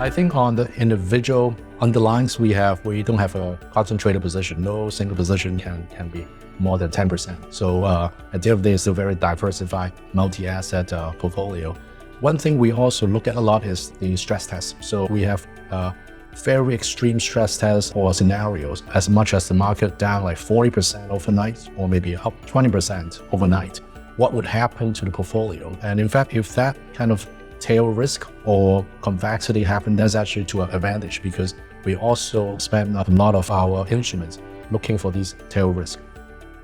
I think on the individual underlyings we don't have a concentrated position. No single position can be more than 10%. So at the end of the day, it's a very diversified multi-asset portfolio. One thing we also look at a lot is the stress test. So we have very extreme stress tests or scenarios, as much as the market down like 40% overnight, or maybe up 20% overnight. What would happen to the portfolio? And in fact, if that kind of tail risk or convexity happen, that's actually to our advantage, because we also spend a lot of our instruments looking for these tail risk.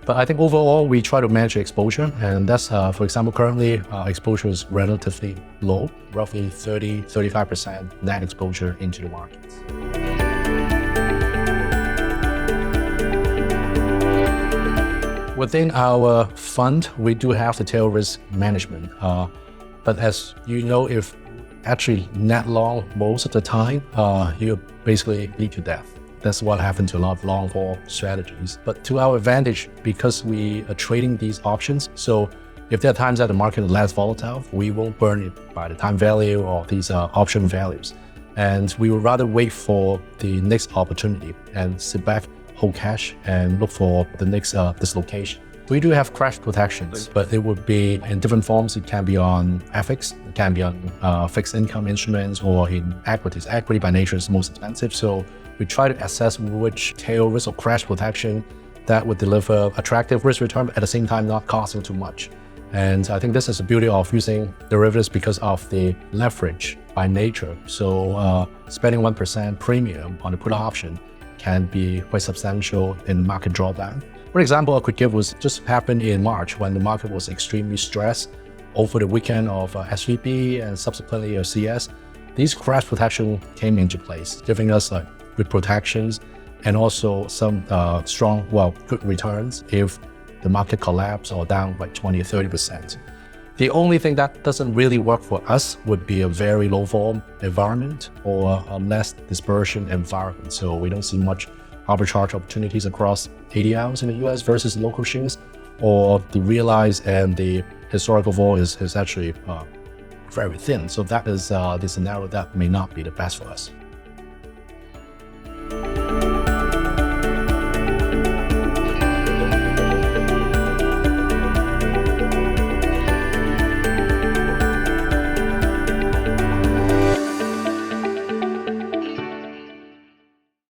But I think overall, we try to manage exposure, and that's, for example, currently exposure is relatively low, roughly 30-35% net exposure into the markets. Within our fund, we do have the tail risk management. But as you know, if actually net long most of the time, you basically lead to death. That's what happened to a lot of long haul strategies. But to our advantage, because we are trading these options, so if there are times that the market is less volatile, we won't burn it by the time value or these option values. And we would rather wait for the next opportunity and sit back, hold cash, and look for the next dislocation. We do have crash protections, but it would be in different forms. It can be on FX, it can be on fixed income instruments, or in equities. Equity by nature is most expensive, so we try to assess which tail risk or crash protection that would deliver attractive risk return, but at the same time not costing too much. And I think this is the beauty of using derivatives because of the leverage by nature. So spending 1% premium on a put option can be quite substantial in market drawdown. For example, I could give was just happened in March when the market was extremely stressed over the weekend of SVB and subsequently CS. These crash protection came into place, giving us good protections and also some strong, good returns if the market collapse or down like 20 or 30%. The only thing that doesn't really work for us would be a very low volume environment or a less dispersion environment. So we don't see much arbitrage opportunities across 80 hours in the US versus local shares, or the realized and the historical vol is actually very thin. So that is the scenario that may not be the best for us.